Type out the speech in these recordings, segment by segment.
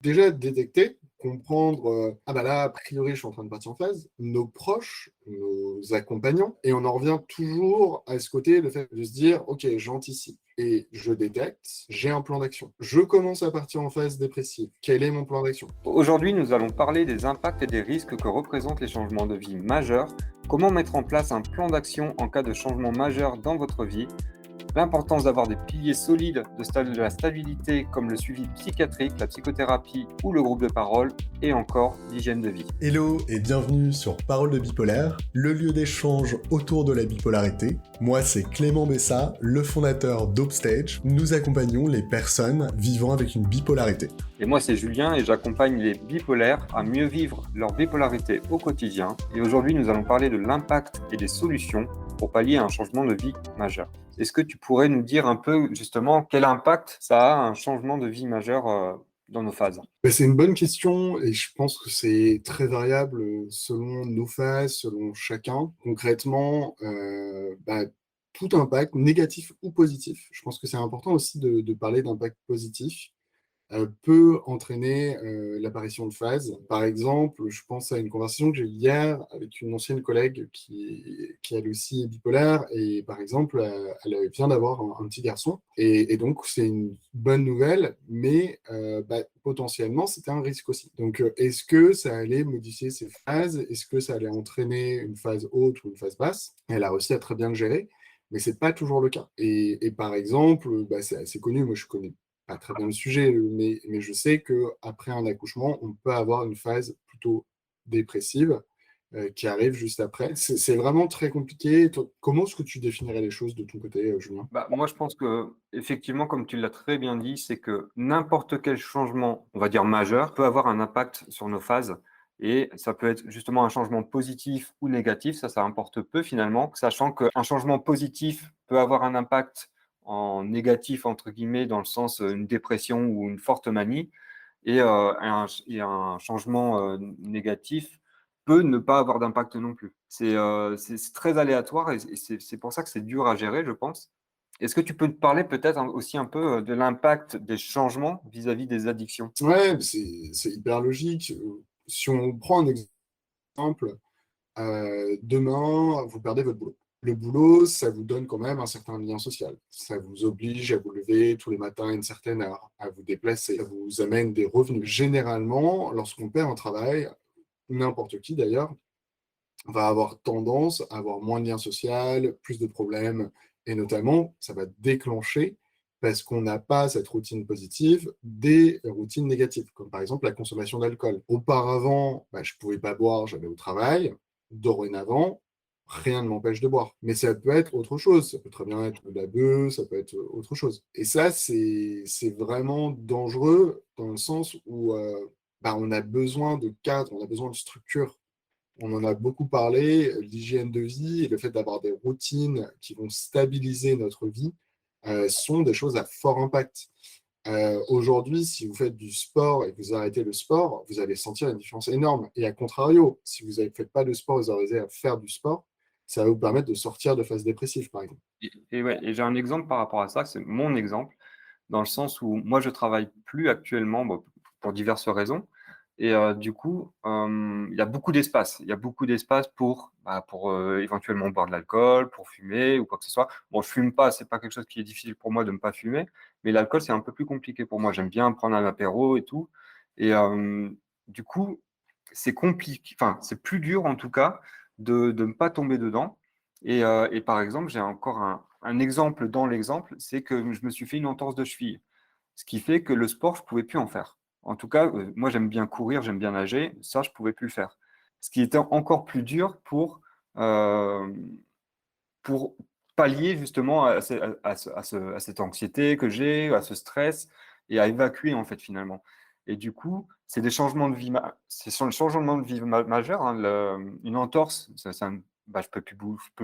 Déjà détecter, comprendre, ah bah là, a priori, je suis en train de partir en phase, nos proches, nos accompagnants, et on en revient toujours à ce côté, le fait de se dire, ok, j'anticipe et je détecte, j'ai un plan d'action. Je commence à partir en phase dépressive. Quel est mon plan d'action? Aujourd'hui, nous allons parler des impacts et des risques que représentent les changements de vie majeurs, comment mettre en place un plan d'action en cas de changement majeur dans votre vie, l'importance d'avoir des piliers solides de la stabilité comme le suivi psychiatrique, la psychothérapie ou le groupe de parole, et encore l'hygiène de vie. Hello et bienvenue sur Parole de Bipolaire, le lieu d'échange autour de la bipolarité. Moi c'est Clément Bessa, le fondateur d'Upstage. Nous accompagnons les personnes vivant avec une bipolarité. Et moi c'est Julien et j'accompagne les bipolaires à mieux vivre leur bipolarité au quotidien. Et aujourd'hui nous allons parler de l'impact et des solutions pour pallier un changement de vie majeur. Est-ce que tu pourrais nous dire un peu justement quel impact ça a un changement de vie majeur dans nos phases? Bah, c'est une bonne question et je pense que c'est très variable selon nos phases, selon chacun. Concrètement, tout impact, négatif ou positif, je pense que c'est important aussi de parler d'impact positif, peut entraîner l'apparition de phases. Par exemple, je pense à une conversation que j'ai eue hier avec une ancienne collègue qui elle aussi est bipolaire et par exemple, elle vient d'avoir un petit garçon et donc c'est une bonne nouvelle, mais potentiellement c'était un risque aussi. Donc est-ce que ça allait modifier ses phases? Est-ce que ça allait entraîner une phase haute ou une phase basse? Elle a réussi à très bien le gérer, mais c'est pas toujours le cas. Et par exemple, c'est assez connu, moi je connais pas très bien le sujet, mais je sais qu'après un accouchement, on peut avoir une phase plutôt dépressive qui arrive juste après. C'est vraiment très compliqué. Toi, comment est-ce que tu définirais les choses de ton côté, Julien? Moi, je pense que, effectivement, comme tu l'as très bien dit, c'est que n'importe quel changement, on va dire majeur, peut avoir un impact sur nos phases. Et ça peut être justement un changement positif ou négatif, ça importe peu finalement, sachant qu'un changement positif peut avoir un impact en négatif, entre guillemets, dans le sens une dépression ou une forte manie, et un changement négatif peut ne pas avoir d'impact non plus. C'est très aléatoire et c'est pour ça que c'est dur à gérer, je pense. Est-ce que tu peux te parler peut-être aussi un peu de l'impact des changements vis-à-vis des addictions? Ouais, c'est hyper logique. Si on prend un exemple, demain, vous perdez votre boulot. Le boulot, ça vous donne quand même un certain lien social. Ça vous oblige à vous lever tous les matins à une certaine heure, à vous déplacer. Ça vous amène des revenus. Généralement, lorsqu'on perd un travail, n'importe qui d'ailleurs, va avoir tendance à avoir moins de lien social, plus de problèmes, et notamment, ça va déclencher, parce qu'on n'a pas cette routine positive, des routines négatives, comme par exemple la consommation d'alcool. Auparavant, je ne pouvais pas boire, j'allais au travail. Dorénavant, rien ne m'empêche de boire. Mais ça peut être autre chose. Ça peut très bien être de la bœuf, ça peut être autre chose. Et ça, c'est vraiment dangereux dans le sens où on a besoin de cadre, on a besoin de structure. On en a beaucoup parlé, l'hygiène de vie et le fait d'avoir des routines qui vont stabiliser notre vie sont des choses à fort impact. Aujourd'hui, si vous faites du sport et que vous arrêtez le sport, vous allez sentir une différence énorme. Et à contrario, si vous ne faites pas de sport, vous arrivez à faire du sport, ça va vous permettre de sortir de phase dépressive, par exemple. Et ouais, et j'ai un exemple par rapport à ça, c'est mon exemple, dans le sens où moi je travaille plus actuellement, bon, pour diverses raisons. Et du coup, il y a beaucoup d'espace. Il y a beaucoup d'espace pour éventuellement boire de l'alcool, pour fumer ou quoi que ce soit. Bon, je fume pas, c'est pas quelque chose qui est difficile pour moi de ne pas fumer, mais l'alcool, c'est un peu plus compliqué pour moi. J'aime bien prendre un apéro et tout. Et du coup, c'est compliqué, enfin, c'est plus dur en tout cas de ne pas tomber dedans. Et par exemple, j'ai encore un exemple dans l'exemple, c'est que je me suis fait une entorse de cheville, ce qui fait que le sport, je pouvais plus en faire. En tout cas, moi, j'aime bien courir, j'aime bien nager, ça, je pouvais plus le faire. Ce qui était encore plus dur euh, pour pallier justement à cette anxiété que j'ai, à ce stress et à évacuer en fait finalement. Et du coup, c'est des changements de vie, c'est sur le changement de vie majeur. Hein, une entorse, je peux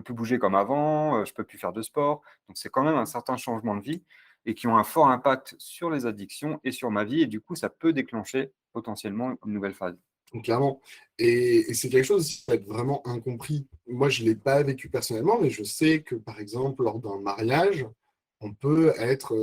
plus bouger comme avant, je peux plus faire de sport. Donc c'est quand même un certain changement de vie et qui ont un fort impact sur les addictions et sur ma vie. Et du coup, ça peut déclencher potentiellement une nouvelle phase. Clairement. Et c'est quelque chose qui va être vraiment incompris. Moi, je ne l'ai pas vécu personnellement, mais je sais que, par exemple, lors d'un mariage, on peut être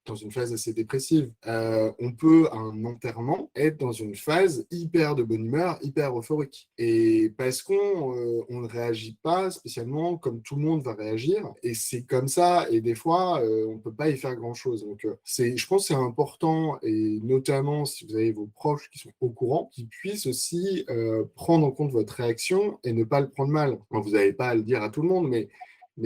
dans une phase assez dépressive. On peut, à un enterrement, être dans une phase hyper de bonne humeur, hyper euphorique. Et parce on ne réagit pas spécialement comme tout le monde va réagir. Et c'est comme ça. Et des fois, on ne peut pas y faire grand-chose. Donc, je pense que c'est important, et notamment si vous avez vos proches qui sont au courant, qu'ils puissent aussi prendre en compte votre réaction et ne pas le prendre mal. Bon, vous n'avez pas à le dire à tout le monde, mais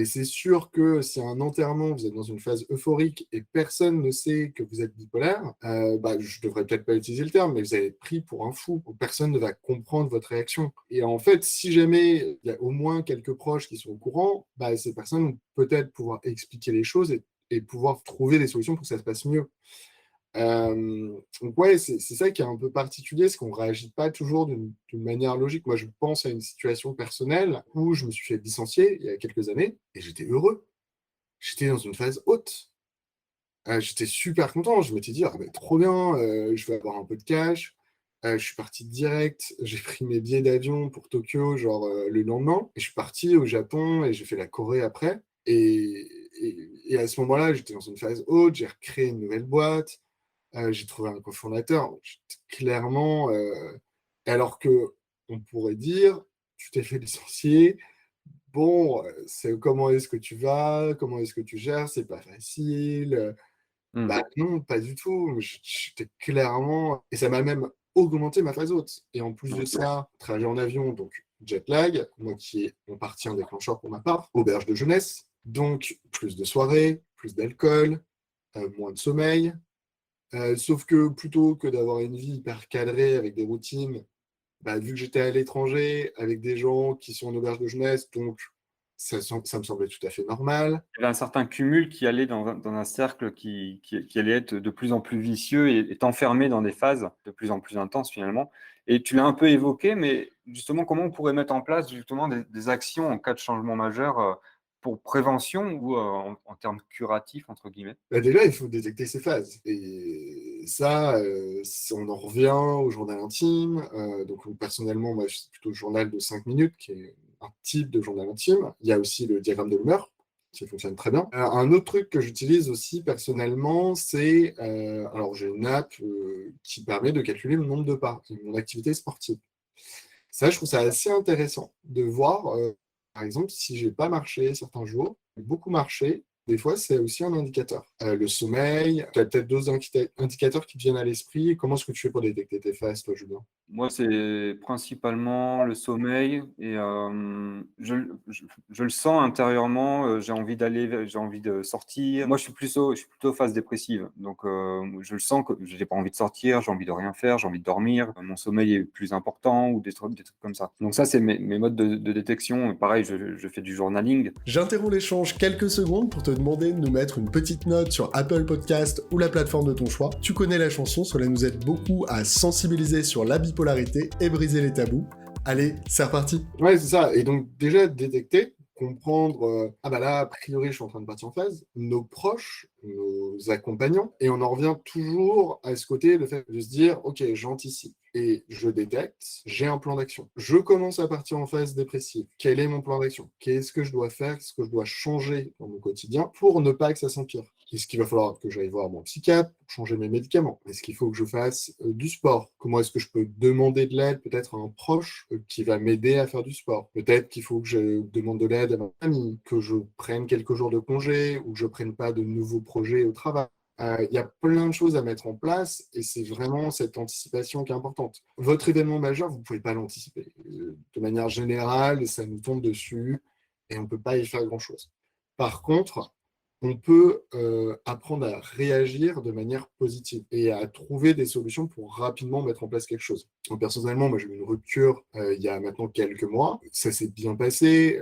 c'est sûr que si à un enterrement, vous êtes dans une phase euphorique et personne ne sait que vous êtes bipolaire, je devrais peut-être pas utiliser le terme, mais vous allez être pris pour un fou. Personne ne va comprendre votre réaction. Et en fait, si jamais il y a au moins quelques proches qui sont au courant, ces personnes vont peut-être pouvoir expliquer les choses et pouvoir trouver des solutions pour que ça se passe mieux. Donc ouais, c'est ça qui est un peu particulier, c'est qu'on ne réagit pas toujours d'une manière logique. Moi, je pense à une situation personnelle où je me suis fait licencier il y a quelques années et j'étais heureux. J'étais dans une phase haute. J'étais super content. Je m'étais dit, ah, trop bien, je vais avoir un peu de cash. Je suis parti direct. J'ai pris mes billets d'avion pour Tokyo, genre le lendemain. Et je suis parti au Japon et j'ai fait la Corée après. Et à ce moment-là, j'étais dans une phase haute. J'ai recréé une nouvelle boîte. J'ai trouvé un cofondateur. J'étais clairement. Alors que on pourrait dire, tu t'es fait licencier. Bon, comment est-ce que tu vas? Comment est-ce que tu gères? C'est pas facile. Non, pas du tout. J'étais clairement. Et ça m'a même augmenté ma phase haute. Et en plus de ça, trajet en avion, donc jet lag, moi qui est en partie un déclencheur pour ma part, auberge de jeunesse, donc plus de soirées, plus d'alcool, moins de sommeil. Sauf que plutôt que d'avoir une vie hyper cadrée avec des routines, vu que j'étais à l'étranger avec des gens qui sont en auberge de jeunesse, donc ça me semblait tout à fait normal. Il y avait un certain cumul qui allait dans un cercle qui allait être de plus en plus vicieux et t'enfermer dans des phases de plus en plus intenses finalement. Et tu l'as un peu évoqué, mais justement, comment on pourrait mettre en place justement des actions en cas de changement majeur pour prévention ou en termes curatifs, entre guillemets? Déjà, il faut détecter ces phases. Et ça, on en revient au journal intime. Donc, personnellement, moi, c'est plutôt le journal de 5 minutes, qui est un type de journal intime. Il y a aussi le diagramme de l'humeur, qui fonctionne très bien. Un autre truc que j'utilise aussi personnellement, c'est... alors, j'ai une app qui permet de calculer le nombre de pas et mon activité sportive. Ça, je trouve ça assez intéressant de voir, par exemple, si j'ai pas marché certains jours, j'ai beaucoup marché, des fois, c'est aussi un indicateur. Le sommeil, tu as peut-être d'autres indicateurs qui te viennent à l'esprit. Comment est-ce que tu fais pour détecter tes phases, toi, Julien? Moi, c'est principalement le sommeil et je le sens intérieurement. J'ai envie d'aller, j'ai envie de sortir. Moi, je suis plutôt phase dépressive. Donc, je le sens que j'ai pas envie de sortir, j'ai envie de rien faire, j'ai envie de dormir. Mon sommeil est plus important ou des trucs comme ça. Donc ça, c'est mes modes de détection. Pareil, je fais du journaling. J'interromps l'échange quelques secondes pour te demander de nous mettre une petite note sur Apple Podcast ou la plateforme de ton choix. Tu connais la chanson, cela nous aide beaucoup à sensibiliser sur la bipolarité et briser les tabous. Allez, c'est reparti. Ouais, c'est ça. Et donc, déjà, détecter, comprendre, là, a priori, je suis en train de partir en phase, nos proches, nos accompagnants, et on en revient toujours à ce côté, le fait de se dire, ok, j'anticipe et je détecte, j'ai un plan d'action. Je commence à partir en phase dépressive. Quel est mon plan d'action? Qu'est-ce que je dois faire? Qu'est-ce que je dois changer dans mon quotidien pour ne pas que ça s'empire? Est-ce qu'il va falloir que j'aille voir mon psychiatre pour changer mes médicaments? Est-ce qu'il faut que je fasse du sport? Comment est-ce que je peux demander de l'aide peut-être à un proche qui va m'aider à faire du sport? Peut-être qu'il faut que je demande de l'aide à ma famille, que je prenne quelques jours de congé ou que je prenne pas de nouveaux projets au travail. Il y a plein de choses à mettre en place et c'est vraiment cette anticipation qui est importante. Votre événement majeur, vous ne pouvez pas l'anticiper. De manière générale, ça nous tombe dessus et on ne peut pas y faire grand-chose. Par contre, on peut apprendre à réagir de manière positive et à trouver des solutions pour rapidement mettre en place quelque chose. Donc, personnellement, moi, j'ai eu une rupture il y a maintenant quelques mois. Ça s'est bien passé,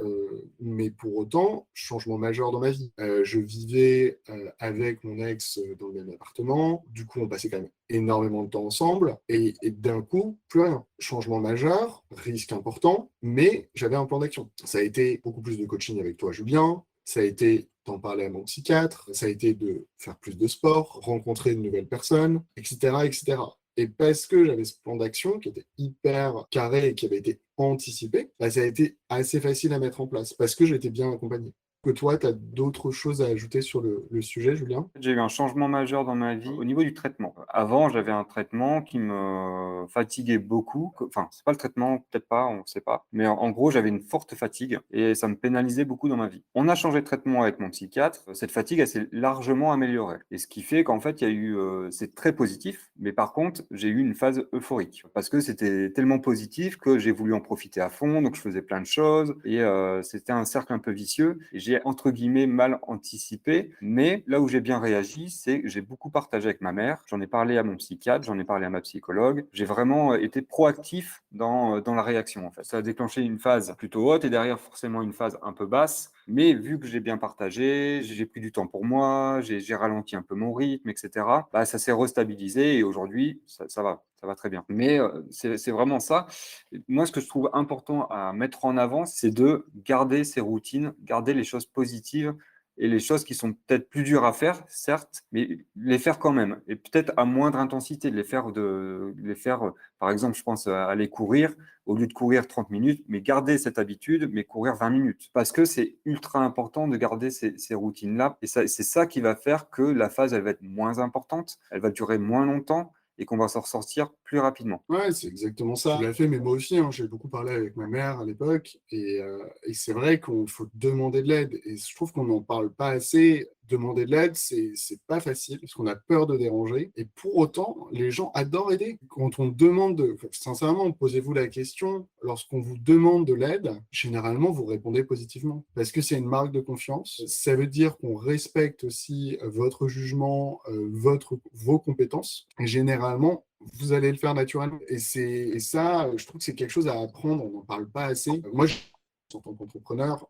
mais pour autant, changement majeur dans ma vie. Je vivais avec mon ex dans le même appartement. Du coup, on passait quand même énormément de temps ensemble et d'un coup, plus rien. Changement majeur, risque important, mais j'avais un plan d'action. Ça a été beaucoup plus de coaching avec toi, Julien. Ça a été d'en parler à mon psychiatre, ça a été de faire plus de sport, rencontrer de nouvelles personnes, etc., etc. Et parce que j'avais ce plan d'action qui était hyper carré et qui avait été anticipé, ça a été assez facile à mettre en place parce que j'étais bien accompagné. que toi, tu as d'autres choses à ajouter sur le sujet, Julien? J'ai eu un changement majeur dans ma vie au niveau du traitement. Avant, j'avais un traitement qui me fatiguait beaucoup. Enfin, c'est pas le traitement, peut-être pas, on ne sait pas. Mais en gros, j'avais une forte fatigue et ça me pénalisait beaucoup dans ma vie. On a changé de traitement avec mon psychiatre. Cette fatigue, elle s'est largement améliorée. Et ce qui fait qu'en fait, il y a eu, c'est très positif. Mais par contre, j'ai eu une phase euphorique parce que c'était tellement positif que j'ai voulu en profiter à fond. Donc, je faisais plein de choses et c'était un cercle un peu vicieux. Et j'ai, entre guillemets, mal anticipé. Mais là où j'ai bien réagi, c'est que j'ai beaucoup partagé avec ma mère. J'en ai parlé à mon psychiatre, j'en ai parlé à ma psychologue. J'ai vraiment été proactif dans la réaction, en fait. Ça a déclenché une phase plutôt haute et derrière, forcément, une phase un peu basse. Mais vu que j'ai bien partagé, j'ai pris du temps pour moi, j'ai ralenti un peu mon rythme, etc., bah, ça s'est restabilisé et aujourd'hui, ça va très bien. Mais c'est vraiment ça. Moi, ce que je trouve important à mettre en avant, c'est de garder ces routines, garder les choses positives et les choses qui sont peut-être plus dures à faire, certes, mais les faire quand même. Et peut-être à moindre intensité, par exemple, je pense à aller courir, au lieu de courir 30 minutes, mais garder cette habitude, mais courir 20 minutes. Parce que c'est ultra important de garder ces routines-là. Et c'est ça qui va faire que la phase, elle va être moins importante, elle va durer moins longtemps et qu'on va s'en ressortir plus rapidement. Ouais, c'est exactement ça. Tu l'as fait, mais moi aussi, hein, j'ai beaucoup parlé avec ma mère à l'époque, et c'est vrai qu'il faut demander de l'aide. Et je trouve qu'on n'en parle pas assez. Demander de l'aide, c'est pas facile, parce qu'on a peur de déranger. Et pour autant, les gens adorent aider. Quand on demande, sincèrement, posez-vous la question, lorsqu'on vous demande de l'aide, généralement, vous répondez positivement. Parce que c'est une marque de confiance. Ça veut dire qu'on respecte aussi votre jugement, vos compétences. Et généralement, vous allez le faire naturellement. Et ça, je trouve que c'est quelque chose à apprendre, on n'en parle pas assez. Moi, en tant qu'entrepreneur,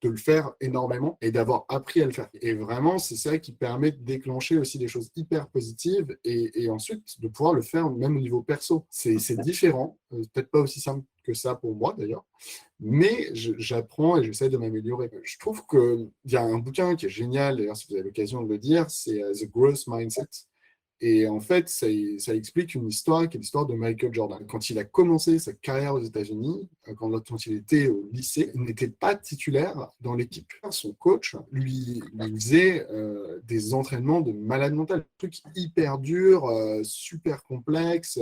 de le faire énormément et d'avoir appris à le faire. Et vraiment, c'est ça qui permet de déclencher aussi des choses hyper positives et ensuite de pouvoir le faire même au niveau perso. C'est différent, peut-être pas aussi simple que ça pour moi d'ailleurs, mais j'apprends et j'essaie de m'améliorer. Je trouve qu'il y a un bouquin qui est génial, d'ailleurs, si vous avez l'occasion de le dire, c'est The Growth Mindset. Et en fait, ça explique une histoire qui est l'histoire de Michael Jordan. Quand il a commencé sa carrière aux États-Unis, quand il était au lycée, il n'était pas titulaire dans l'équipe. Son coach lui faisait des entraînements de malade mental, des trucs hyper durs, super complexes.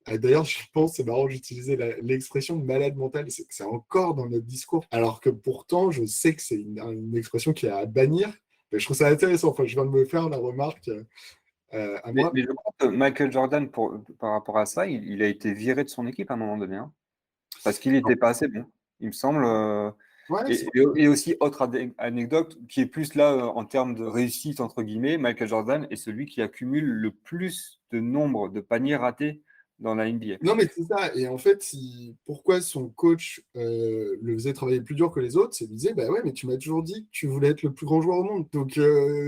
D'ailleurs, je pense, c'est marrant, j'utilisais l'expression malade mental, c'est encore dans notre discours, alors que pourtant, je sais que c'est une expression qui est à bannir. Mais je trouve ça intéressant. Enfin, je viens de me faire la remarque à moi. Mais je crois que Michael Jordan, par rapport à ça, il a été viré de son équipe à un moment donné, hein, parce qu'il n'était pas assez bon, il me semble. Ouais, Et aussi, autre anecdote qui est plus là en termes de réussite, entre guillemets, Michael Jordan est celui qui accumule le plus de nombre de paniers ratés dans la NBA. non, mais c'est ça. Et en fait, pourquoi son coach le faisait travailler plus dur que les autres, c'est qu'il disait, bah ouais, mais tu m'as toujours dit que tu voulais être le plus grand joueur au monde. Donc,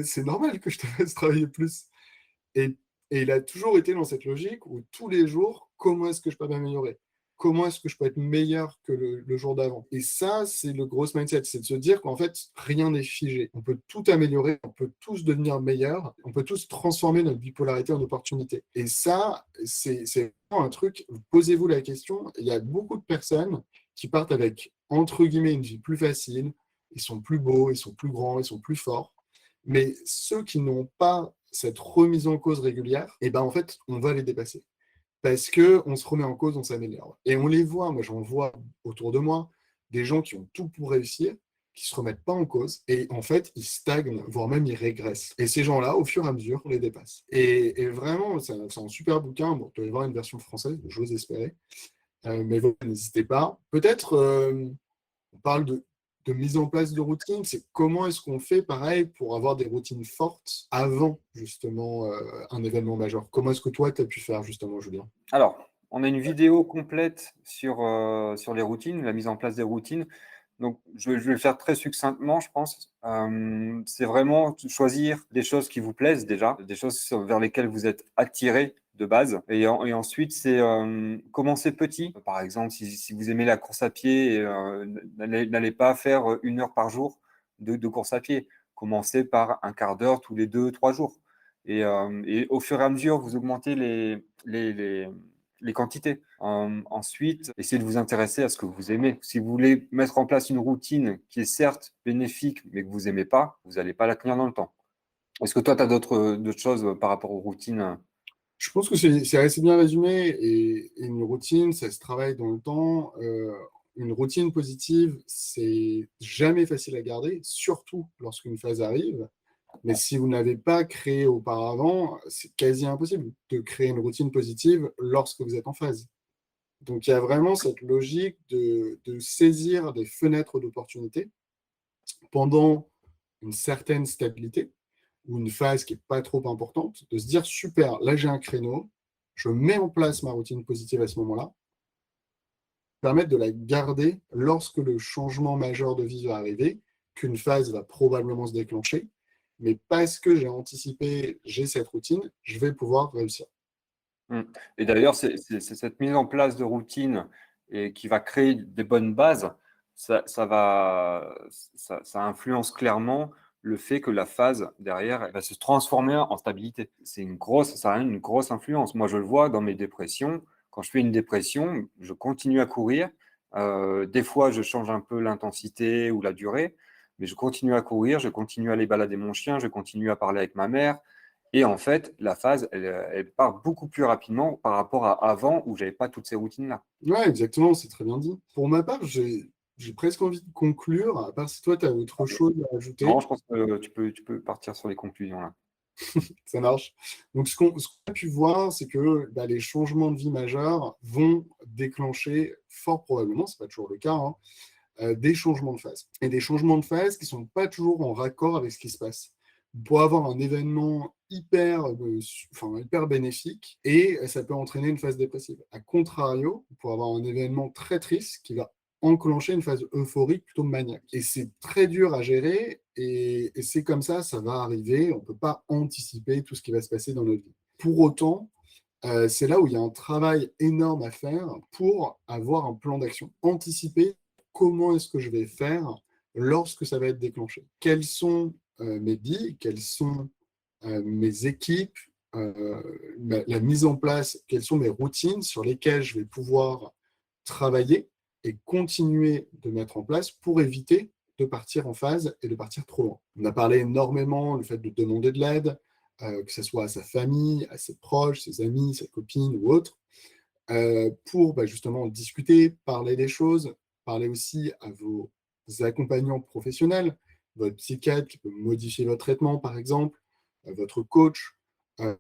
c'est normal que je te fasse travailler plus. Et, et il a toujours été dans cette logique où tous les jours, comment est-ce que je peux m'améliorer? Comment est-ce que je peux être meilleur que le jour d'avant? Et ça, c'est le gros mindset, c'est de se dire qu'en fait, rien n'est figé. On peut tout améliorer, on peut tous devenir meilleurs, on peut tous transformer notre bipolarité en opportunité. Et ça, c'est vraiment un truc, posez-vous la question, il y a beaucoup de personnes qui partent avec, entre guillemets, une vie plus facile, ils sont plus beaux, ils sont plus grands, ils sont plus forts. Mais ceux qui n'ont pas cette remise en cause régulière, et ben en fait, on va les dépasser. Parce qu'on se remet en cause, on s'améliore. Et on les voit, moi j'en vois autour de moi, des gens qui ont tout pour réussir, qui ne se remettent pas en cause, et en fait, ils stagnent, voire même ils régressent. Et ces gens-là, au fur et à mesure, on les dépasse. Et vraiment, c'est un super bouquin, bon, il doit y avoir une version française, j'ose espérer, mais voilà, n'hésitez pas. Peut-être, on parle de mise en place de routines, c'est comment est-ce qu'on fait pareil pour avoir des routines fortes avant justement un événement majeur. Comment est-ce que toi, tu as pu faire justement, Julien? Alors, on a une vidéo complète sur les routines, la mise en place des routines. Donc, je vais le faire très succinctement, je pense. C'est vraiment choisir des choses qui vous plaisent déjà, des choses vers lesquelles vous êtes attiré de base. Et ensuite, c'est commencer petit. Par exemple, si vous aimez la course à pied, n'allez pas faire 1 heure par jour de course à pied. Commencez par un quart d'heure tous les 2, 3 jours. Et au fur et à mesure, vous augmentez les quantités. Ensuite, essayez de vous intéresser à ce que vous aimez. Si vous voulez mettre en place une routine qui est certes bénéfique, mais que vous n'aimez pas, vous n'allez pas la tenir dans le temps. Est-ce que toi, tu as d'autres choses par rapport aux routines? Je pense que c'est assez bien résumé et une routine, ça se travaille dans le temps. Une routine positive, c'est jamais facile à garder, surtout lorsqu'une phase arrive. Mais si vous n'avez pas créé auparavant, c'est quasi impossible de créer une routine positive lorsque vous êtes en phase. Donc il y a vraiment cette logique de saisir des fenêtres d'opportunité pendant une certaine stabilité ou une phase qui n'est pas trop importante, de se dire super, là j'ai un créneau, je mets en place ma routine positive à ce moment-là, permettre de la garder lorsque le changement majeur de vie va arriver, qu'une phase va probablement se déclencher, mais parce que j'ai anticipé, j'ai cette routine, je vais pouvoir réussir. Et d'ailleurs, c'est cette mise en place de routine et qui va créer des bonnes bases, ça influence clairement le fait que la phase derrière elle va se transformer en stabilité. Ça a une grosse influence. Moi, je le vois dans mes dépressions. Quand je fais une dépression, je continue à courir. Des fois, je change un peu l'intensité ou la durée, mais je continue à courir, je continue à aller balader mon chien, je continue à parler avec ma mère. Et en fait, la phase, elle part beaucoup plus rapidement par rapport à avant où j'avais pas toutes ces routines-là. Ouais, exactement, c'est très bien dit. Pour ma part, j'ai presque envie de conclure, à part si toi, tu as autre chose à ajouter. Non, je pense que tu peux partir sur les conclusions là. Ça marche. Donc, ce qu'on a pu voir, c'est que les changements de vie majeurs vont déclencher fort probablement, c'est pas toujours le cas, hein, des changements de phase. Et des changements de phase qui sont pas toujours en raccord avec ce qui se passe. Vous pouvez avoir un événement hyper bénéfique et ça peut entraîner une phase dépressive. A contrario, vous pouvez avoir un événement très triste qui va enclencher une phase euphorique plutôt maniaque. Et c'est très dur à gérer et c'est comme ça va arriver. On ne peut pas anticiper tout ce qui va se passer dans notre vie. Pour autant, c'est là où il y a un travail énorme à faire pour avoir un plan d'action. Anticiper comment est-ce que je vais faire lorsque ça va être déclenché. Quelles sont mes billes, quelles sont mes équipes, la mise en place, quelles sont mes routines sur lesquelles je vais pouvoir travailler et continuer de mettre en place pour éviter de partir en phase et de partir trop loin. On a parlé énormément du fait de demander de l'aide, que ce soit à sa famille, à ses proches, ses amis, ses copines ou autres, pour justement discuter, parler des choses, parler aussi à vos accompagnants professionnels, votre psychiatre qui peut modifier votre traitement par exemple, votre coach.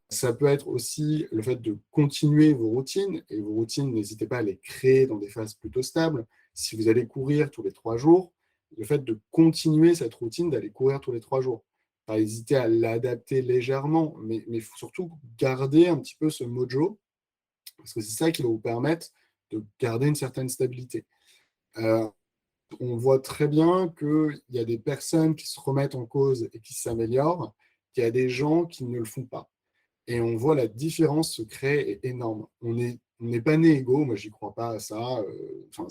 Ça peut être aussi le fait de continuer vos routines, et vos routines, n'hésitez pas à les créer dans des phases plutôt stables. Si vous allez courir tous les 3 jours, le fait de continuer cette routine, d'aller courir tous les 3 jours. Pas hésiter à l'adapter légèrement, mais il faut surtout garder un petit peu ce mojo, parce que c'est ça qui va vous permettre de garder une certaine stabilité. On voit très bien qu'il y a des personnes qui se remettent en cause et qui s'améliorent, qu'il y a des gens qui ne le font pas. Et on voit la différence se créer est énorme. On n'est pas né égaux, moi j'y crois pas à ça. On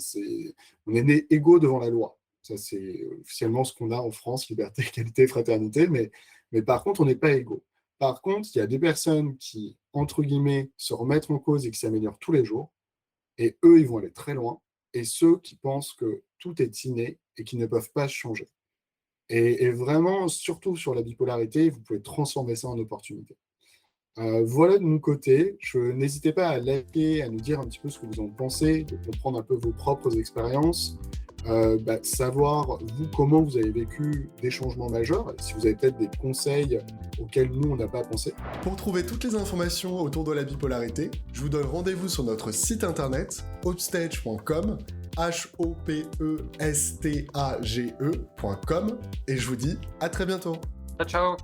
est né égaux devant la loi. Ça c'est officiellement ce qu'on a en France, liberté, égalité, fraternité, mais par contre on n'est pas égaux. Par contre, il y a des personnes qui, entre guillemets, se remettent en cause et qui s'améliorent tous les jours, et eux, ils vont aller très loin, et ceux qui pensent que tout est inné et qui ne peuvent pas changer. Et vraiment, surtout sur la bipolarité, vous pouvez transformer ça en opportunité. Voilà de mon côté. N'hésitez pas à liker, à nous dire un petit peu ce que vous en pensez, de comprendre un peu vos propres expériences, savoir vous comment vous avez vécu des changements majeurs, si vous avez peut-être des conseils auxquels nous on n'a pas pensé. Pour trouver toutes les informations autour de la bipolarité, je vous donne rendez-vous sur notre site internet hopstage.com, HOPESTAGE.com, et je vous dis à très bientôt. Ciao, ciao.